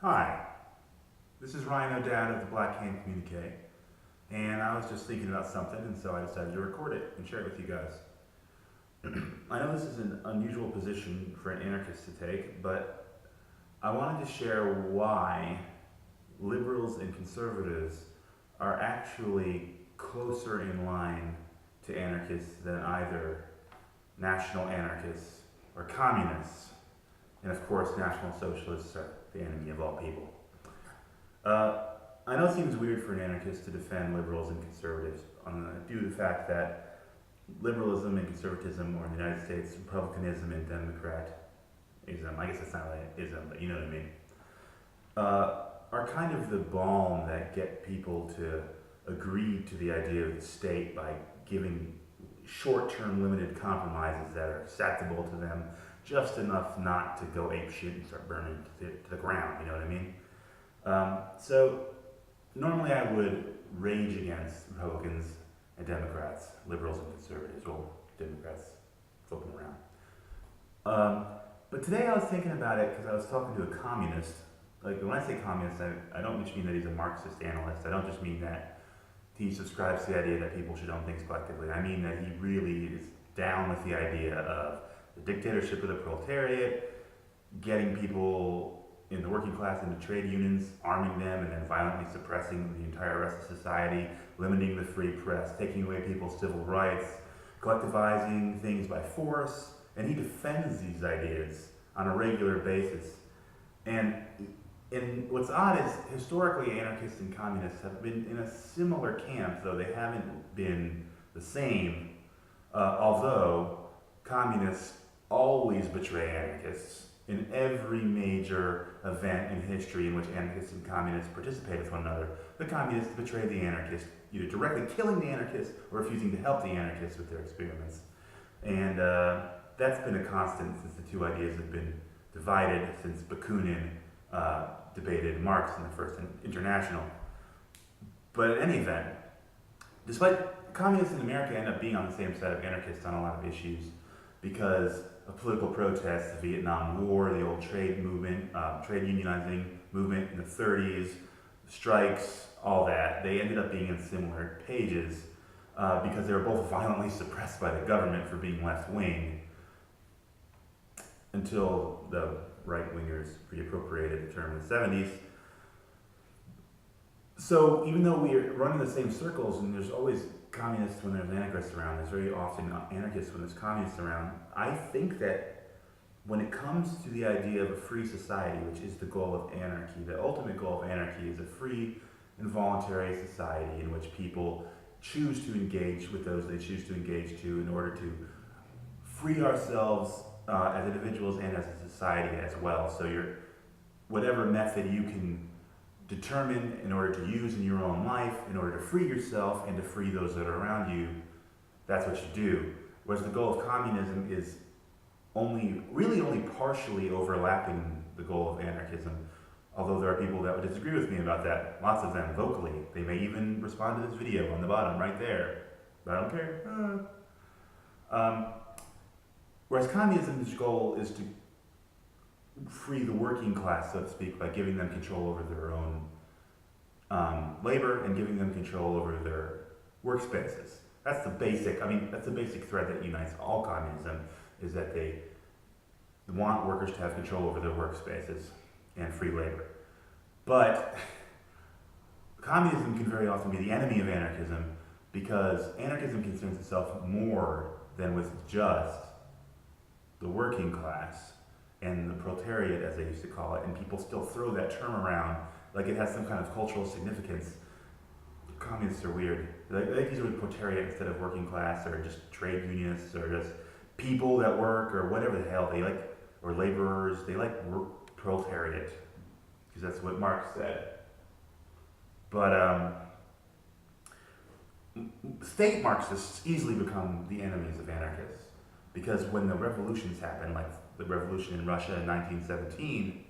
Hi, this is Ryan O'Dowd of the Black Hand Communique, and I was just thinking about something, and so I decided to record it and share it with you guys. I know this is an unusual position for an anarchist to take, but I wanted to share why liberals and conservatives are actually closer in line to anarchists than either national anarchists or communists. And of course, National Socialists are the enemy of all people. I know it seems weird for an anarchist to defend liberals and conservatives due to the fact that liberalism and conservatism, or in the United States, republicanism and democratism, I guess it's not like ism, but you know what I mean, are kind of the balm that get people to agree to the idea of the state by giving short-term limited compromises that are acceptable to them, just enough not to go apeshit and start burning to the ground, you know what I mean? So normally I would rage against Republicans and Democrats, liberals and conservatives, or Democrats flipping around. But today I was thinking about it because I was talking to a communist. Like, when I say communist, I don't just mean that he's a Marxist analyst. I don't just mean that he subscribes to the idea that people should own things collectively. I mean that he really is down with the idea of the dictatorship of the proletariat, getting people in the working class into trade unions, arming them, and then violently suppressing the entire rest of society, limiting the free press, taking away people's civil rights, collectivizing things by force, and he defends these ideas on a regular basis. And what's odd is, historically, anarchists and communists have been in a similar camp, though they haven't been the same, although communists always betray anarchists. In every major event in history in which anarchists and communists participate with one another, the communists betray the anarchists, either directly killing the anarchists or refusing to help the anarchists with their experiments. And that's been a constant since the two ideas have been divided, since Bakunin debated Marx in the First International. But in any event, despite communists in America end up being on the same side of anarchists on a lot of issues, because of political protests, the Vietnam War, the old trade movement, trade unionizing movement in the 30s, strikes, all that, they ended up being in similar pages because they were both violently suppressed by the government for being left-wing until the right-wingers reappropriated the term in the 70s. So even though we're running the same circles, and there's always communists when there's anarchists around, there's very often anarchists when there's communists around, I think that when it comes to the idea of a free society, which is the goal of anarchy, the ultimate goal of anarchy is a free and voluntary society in which people choose to engage with those they choose to engage to in order to free ourselves as individuals and as a society as well. So whatever method you can determine in order to use in your own life, in order to free yourself and to free those that are around you, that's what you do. Whereas the goal of communism is really only partially overlapping the goal of anarchism, although there are people that would disagree with me about that, lots of them vocally. They may even respond to this video on the bottom right there, but I don't care. Whereas communism's goal is to free the working class, so to speak, by giving them control over their own labor and giving them control over their workspaces. That's the basic thread that unites all communism, is that they want workers to have control over their workspaces and free labor. But communism can very often be the enemy of anarchism, because anarchism concerns itself more than with just the working class and the proletariat, as they used to call it, and people still throw that term around like it has some kind of cultural significance. Communists are weird. They like use the word proletariat instead of working class, or just trade unionists, or just people that work, or whatever the hell they like, or laborers. They like proletariat, because that's what Marx said. But state Marxists easily become the enemies of anarchists, because when the revolutions happen, like the revolution in Russia in 1917,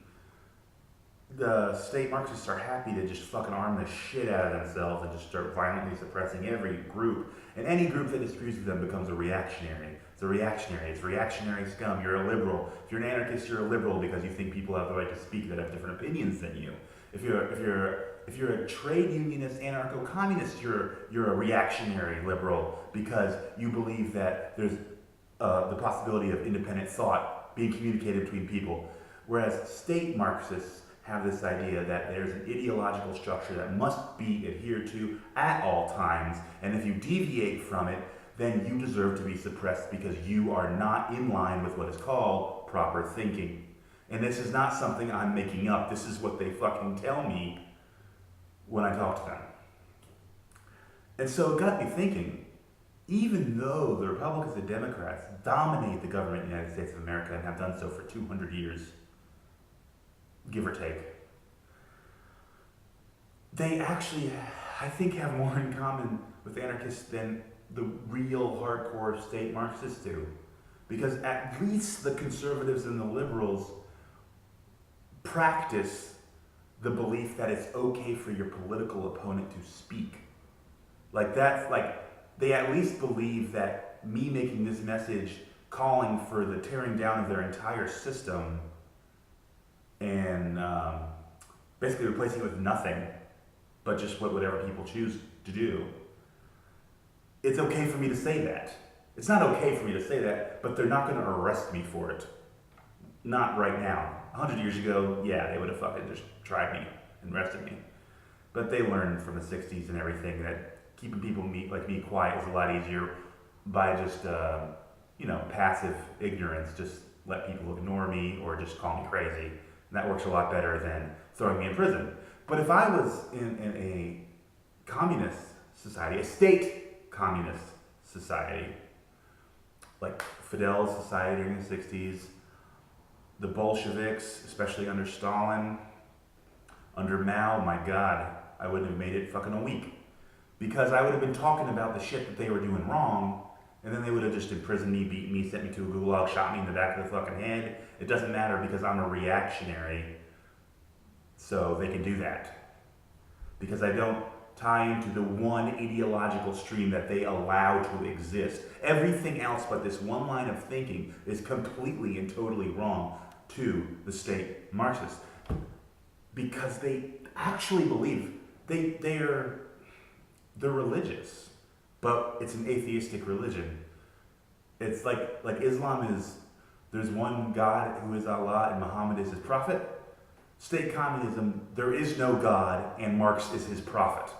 the state Marxists are happy to just fucking arm the shit out of themselves and just start violently suppressing every group. And any group that disagrees with them becomes a reactionary. It's a reactionary. It's reactionary scum. You're a liberal. If you're an anarchist, you're a liberal because you think people have the right to speak that have different opinions than you. If you're a trade unionist, anarcho-communist, you're a reactionary liberal because you believe that there's the possibility of independent thought being communicated between people. Whereas state Marxists have this idea that there's an ideological structure that must be adhered to at all times, and if you deviate from it, then you deserve to be suppressed because you are not in line with what is called proper thinking. And this is not something I'm making up. This is what they fucking tell me when I talk to them. And so it got me thinking, even though the Republicans and Democrats dominate the government in the United States of America and have done so for 200 years, give or take, they actually, I think, have more in common with anarchists than the real hardcore state Marxists do. Because at least the conservatives and the liberals practice the belief that it's okay for your political opponent to speak. Like that's like, they at least believe that me making this message calling for the tearing down of their entire system and basically replacing it with nothing, but just whatever people choose to do. It's okay for me to say that. It's not okay for me to say that, but they're not going to arrest me for it. Not right now. 100 years ago, yeah, they would have fucking just tried me and arrested me. But they learned from the 60s and everything that keeping people like me quiet is a lot easier by just, passive ignorance. Just let people ignore me or just call me crazy. And that works a lot better than throwing me in prison. But if I was in a communist society, a state communist society, like Fidel's society during the 60s, the Bolsheviks, especially under Stalin, under Mao, my God, I wouldn't have made it fucking a week. Because I would have been talking about the shit that they were doing wrong, and then they would have just imprisoned me, beat me, sent me to a gulag, shot me in the back of the fucking head. It doesn't matter because I'm a reactionary, so they can do that. Because I don't tie into the one ideological stream that they allow to exist. Everything else but this one line of thinking is completely and totally wrong to the state Marxists. Because they actually believe they're religious, but it's an atheistic religion. It's like Islam is, there's one God who is Allah and Muhammad is his prophet. State communism, there is no God and Marx is his prophet.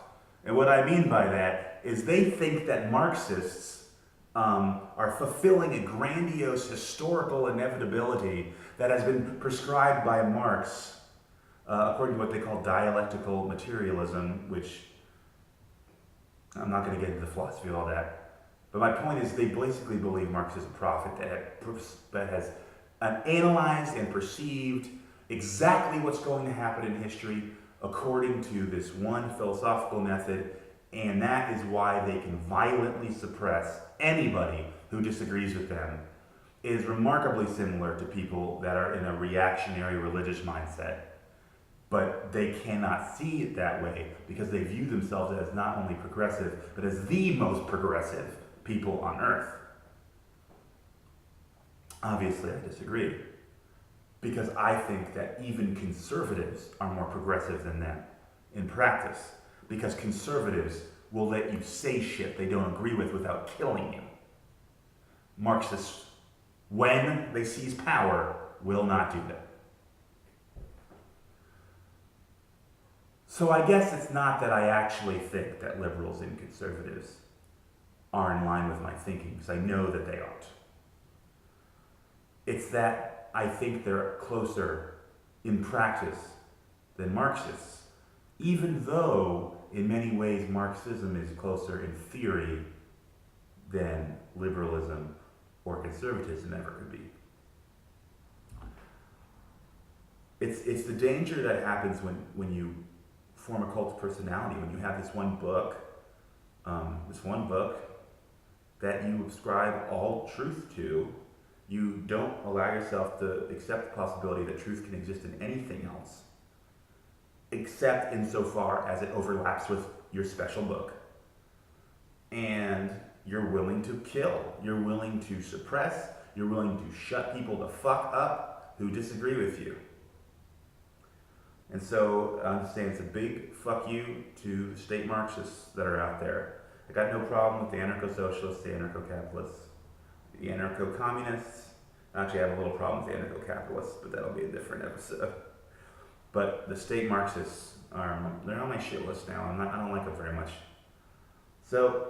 And what I mean by that is they think that Marxists are fulfilling a grandiose historical inevitability that has been prescribed by Marx according to what they call dialectical materialism, which I'm not going to get into the philosophy of all that. But my point is they basically believe Marx is a prophet that has analyzed and perceived exactly what's going to happen in history according to this one philosophical method, and that is why they can violently suppress anybody who disagrees with them. It is remarkably similar to people that are in a reactionary religious mindset, but they cannot see it that way because they view themselves as not only progressive, but as the most progressive people on earth. Obviously, I disagree. Because I think that even conservatives are more progressive than them in practice. Because conservatives will let you say shit they don't agree with without killing you. Marxists, when they seize power, will not do that. So I guess it's not that I actually think that liberals and conservatives are in line with my thinking, because I know that they aren't. It's that I think they're closer in practice than Marxists, even though in many ways Marxism is closer in theory than liberalism or conservatism ever could be. It's the danger that happens when you form a cult of personality, when you have this one book that you ascribe all truth to. You don't allow yourself to accept the possibility that truth can exist in anything else, except insofar as it overlaps with your special book. And you're willing to kill, you're willing to suppress, you're willing to shut people the fuck up who disagree with you. And so I understand it's a big fuck you to the state Marxists that are out there. I got no problem with the anarcho-socialists, the anarcho-capitalists, the anarcho-communists. Actually, I have a little problem with the anarcho-capitalists, but that'll be a different episode. But the state Marxists they're on my shit list now. I don't like them very much. So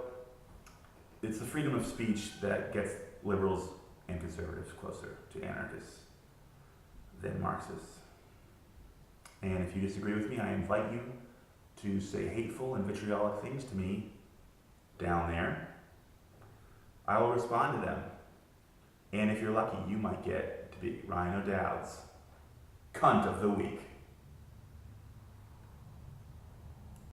it's the freedom of speech that gets liberals and conservatives closer to anarchists than Marxists. And if you disagree with me, I invite you to say hateful and vitriolic things to me down there. I will respond to them. And if you're lucky, you might get to be Ryan O'Dowd's Cunt of the Week.